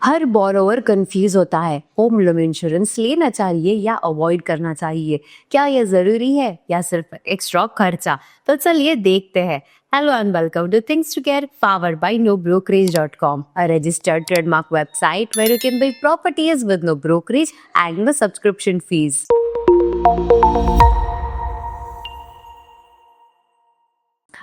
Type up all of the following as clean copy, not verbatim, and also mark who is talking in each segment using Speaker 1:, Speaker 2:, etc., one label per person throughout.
Speaker 1: हर borrower confuse होता है, home loan insurance लेना चाहिए या अवॉइड करना चाहिए, क्या ये जरूरी है या सिर्फ एक्स्ट्रा खर्चा। तो चलिए देखते हैं। Hello and welcome to Things to Care, powered by NoBrokerage.com, a registered trademark website where you can buy properties with no brokerage and no subscription fees.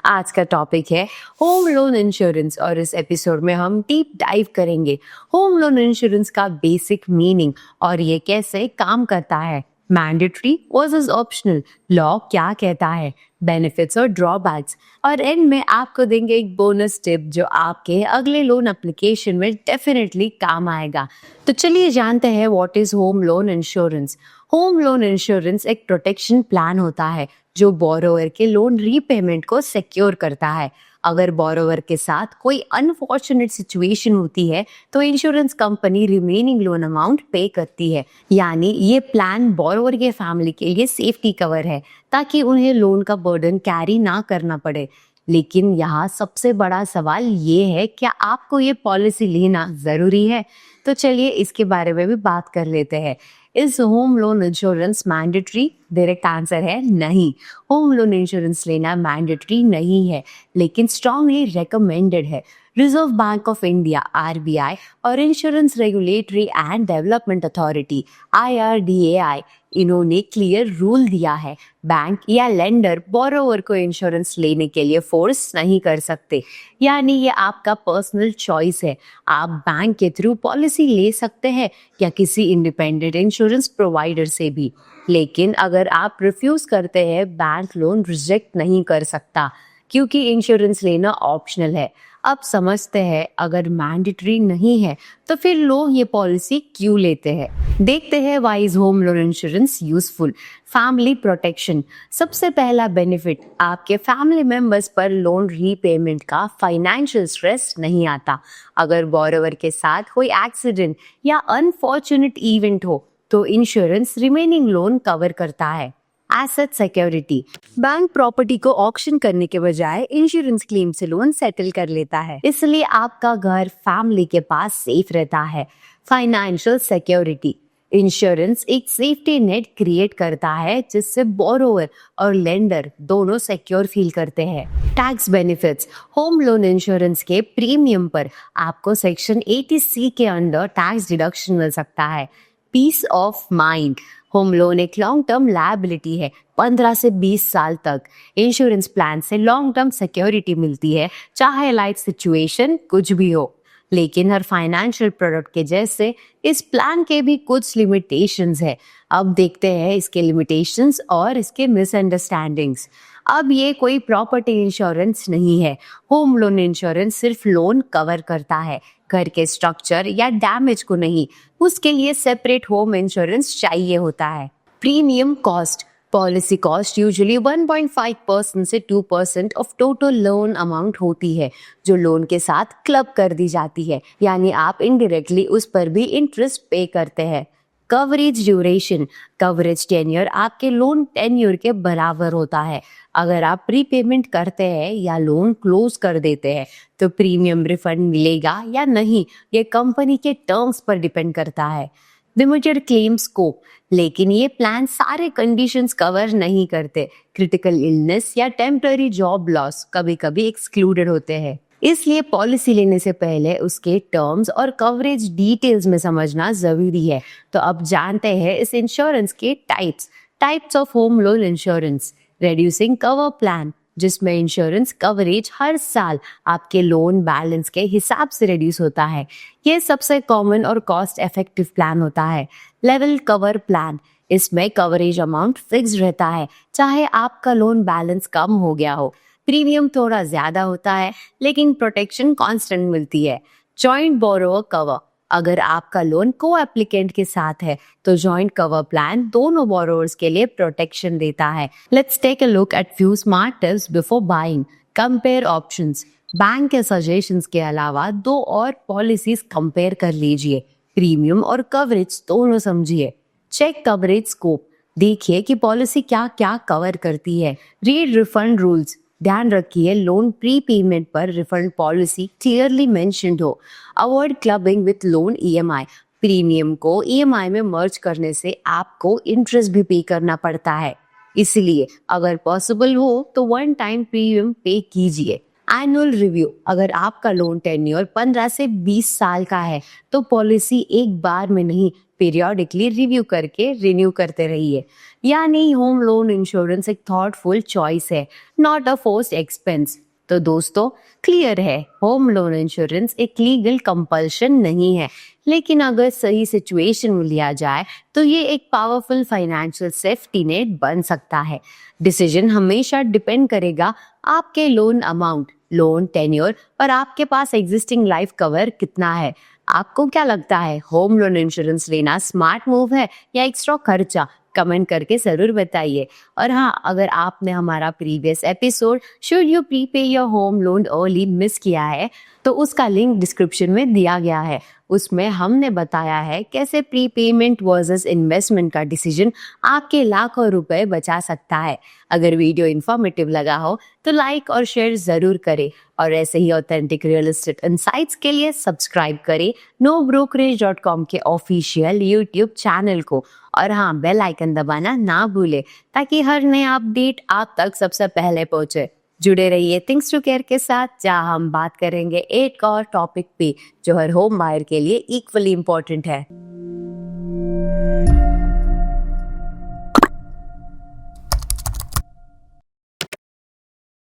Speaker 1: आज का टॉपिक है होम लोन इंश्योरेंस और इस एपिसोड में हम deep dive करेंगे home loan insurance का basic meaning और ये कैसे काम करता है, मैंडेटरी वर्सेस ऑप्शनल, लॉ क्या कहता है, बेनिफिट्स और ड्रॉबैक्स, और एंड में आपको देंगे एक बोनस टिप जो आपके अगले लोन एप्लीकेशन में डेफिनेटली काम आएगा। तो चलिए जानते हैं what is home loan insurance. Home loan insurance एक प्रोटेक्शन प्लान होता है जो बोरोवर के लोन रीपेमेंट को सिक्योर करता है। अगर बोरोवर के साथ कोई अनफॉर्चुनेट सिचुएशन होती है तो insurance company remaining loan amount पे करती है। यानी ये प्लान बोरोवर के फैमिली के लिए सेफ्टी कवर है ताकि उन्हें लोन का बर्डन कैरी ना करना पड़े। लेकिन यहाँ सबसे बड़ा सवाल ये है, क्या आपको ये पॉलिसी लेना जरूरी है? तो चलिए इसके बारे में भी बात कर लेते हैं। इस home loan insurance mandatory? Direct answer है नहीं। होम लोन इंश्योरेंस लेना मैंडेटरी नहीं है, लेकिन स्ट्रांगली रेकमेंडेड है। Reserve bank of India (RBI) और insurance regulatory and development authority (IRDAI) इन्होंने क्लियर रूल दिया है, बैंक या लेंडर बोरोवर को इंश्योरेंस लेने के लिए फोर्स नहीं कर सकते। यानी ये आपका पर्सनल चॉइस है। आप बैंक के थ्रू पॉलिसी ले सकते हैं या किसी इंडिपेंडेंट इंश्योरेंस प्रोवाइडर से भी। लेकिन अगर आप रिफ्यूज करते हैं, बैंक लोन रिजेक्ट नहीं कर सकता क्योंकि इंश्योरेंस लेना ऑप्शनल है। अब समझते हैं, अगर मैंडेटरी नहीं है तो फिर लोग ये पॉलिसी क्यों लेते हैं। देखते हैं why is home loan insurance useful. Family protection. सबसे पहला बेनिफिट, आपके फैमिली मेंबर्स पर लोन रीपेमेंट का फाइनेंशियल स्ट्रेस नहीं आता। अगर बोरोवर के साथ कोई एक्सीडेंट या अनफॉर्चुनेट इवेंट हो तो इंश्योरेंस रिमेनिंग लोन कवर करता है। Asset security. बैंक प्रॉपर्टी को ऑक्शन करने के बजाय इंश्योरेंस क्लेम से लोन सेटल कर लेता है, इसलिए आपका घर फैमिली के पास सेफ रहता है। Financial security. इंश्योरेंस एक सेफ्टी नेट क्रिएट करता है जिससे बोरोवर और लेंडर दोनों सिक्योर फील करते हैं। Tax benefits. Home loan insurance के प्रीमियम पर आपको सेक्शन 80C के अंडर टैक्स डिडक्शन मिल सकता है। Peace of mind. Home loan एक लॉन्ग टर्म लायबिलिटी है, 15 से 20 साल तक। इंश्योरेंस प्लान से लॉन्ग टर्म सिक्योरिटी मिलती है, चाहे लाइफ सिचुएशन कुछ भी हो। लेकिन हर फाइनेंशियल प्रोडक्ट के जैसे इस प्लान के भी कुछ लिमिटेशंस है। अब देखते हैं इसके लिमिटेशंस और इसके मिसअंडरस्टैंडिंग्स। अब ये कोई प्रॉपर्टी इंश्योरेंस नहीं है। होम लोन इंश्योरेंस सिर्फ लोन कवर करता है, घर के स्ट्रक्चर या डैमेज को नहीं। उसके लिए सेपरेट होम इंश्योरेंस चाहिए होता है। Premium cost. Policy cost usually 1.5% से 2% ऑफ टोटल लोन अमाउंट होती है, जो लोन के साथ क्लब कर दी जाती है। यानी आप इनडायरेक्टली उस पर भी इंटरेस्ट पे करते हैं। Coverage duration. कवरेज टेन्योर आपके लोन टेन्योर के बराबर होता है। अगर आप प्रीपेमेंट करते हैं या लोन क्लोज कर देते हैं तो प्रीमियम रिफंड मिलेगा या नहीं, ये कंपनी के टर्म्स पर डिपेंड करता है। Limited claim scope. लेकिन ये प्लान सारे कंडीशंस कवर नहीं करते। क्रिटिकल इलनेस या टेम्पररी जॉब लॉस कभी कभी एक्सक्लूडेड होते हैं। इसलिए पॉलिसी लेने से पहले उसके टर्म्स और कवरेज डिटेल्स में समझना जरूरी है। तो अब जानते हैं इस इंश्योरेंस के types of home loan insurance. Reducing cover plan, जिसमें इंश्योरेंस कवरेज हर साल आपके लोन बैलेंस के हिसाब से रिड्यूस होता है। ये सबसे कॉमन और कॉस्ट इफेक्टिव प्लान होता है। लेवल कवर प्लान, इसमें कवरेज अमाउंट फिक्स रहता है, चाहे आपका लोन बैलेंस कम हो गया हो। प्रीमियम थोड़ा ज्यादा होता है लेकिन प्रोटेक्शन कांस्टेंट मिलती है। Joint borrower cover. अगर आपका लोन को एप्लीकेंट के साथ है तो जॉइंट कवर प्लान दोनों बोरोवर्स के लिए प्रोटेक्शन देता है। Let's take a look at few smart tips before buying. Compare options. Bank के सजेशंस के अलावा 2 और पॉलिसीज कंपेयर कर लीजिए। प्रीमियम और कवरेज दोनों समझिए। Check coverage scope. देखिए कि पॉलिसी क्या क्या कवर करती है। Read refund rules. ध्यान रखिए लोन प्री पेमेंट पर रिफंड पॉलिसी क्लियरली मेंशन्ड हो। Avoid clubbing with loan EMI. Premium को ईएमआई में मर्ज करने से आपको इंटरेस्ट भी पे करना पड़ता है, इसलिए अगर पॉसिबल हो तो वन टाइम प्रीमियम पे कीजिए। Annual review. अगर आपका लोन टेन्योर 15 से 20 साल का है तो पॉलिसी एक बार में नहीं, पीरियोडिकली रिव्यू करके रिन्यू करते रहिए। यानी होम लोन इंश्योरेंस एक थॉटफुल चॉइस है, नॉट अ फोर्स्ड एक्सपेंस। तो दोस्तों, क्लियर है, होम लोन इंश्योरेंस एक लीगल कंपल्शन नहीं है, लेकिन अगर सही सिचुएशन में लिया जाए तो ये एक पावरफुल फाइनेंशियल सेफ्टी नेट बन सकता है। डिसीजन हमेशा डिपेंड करेगा आपके लोन अमाउंट, लोन टेन्योर और आपके पास एग्जिस्टिंग लाइफ कवर कितना है। आपको क्या लगता है, होम लोन इंश्योरेंस लेना स्मार्ट मूव है या एक्स्ट्रा खर्चा? कमेंट करके जरूर बताइए। और हाँ, अगर आपने हमारा previous episode should you prepay your home loan early miss किया है तो उसका लिंक डिस्क्रिप्शन में दिया गया है। उसमें हमने बताया है कैसे प्रीपेमेंट वर्सेस इन्वेस्टमेंट का डिसीजन आपके लाखों रुपए बचा सकता है। अगर वीडियो इन्फॉर्मेटिव लगा हो तो लाइक और शेयर जरूर करें, और ऐसे ही ऑथेंटिक रियल एस्टेट इनसाइट्स के लिए सब्सक्राइब करें nobrokerage.com के ऑफिशियल यूट्यूब चैनल को। और हाँ, बेल आइकन दबाना ना भूले ताकि हर नया अपडेट आप तक सबसे पहले पहुंचे। जुड़े रहिए थिंग्स टू केयर के साथ, जहां हम बात करेंगे एक और टॉपिक पे जो हर होम बायर के लिए इक्वली इम्पोर्टेंट है।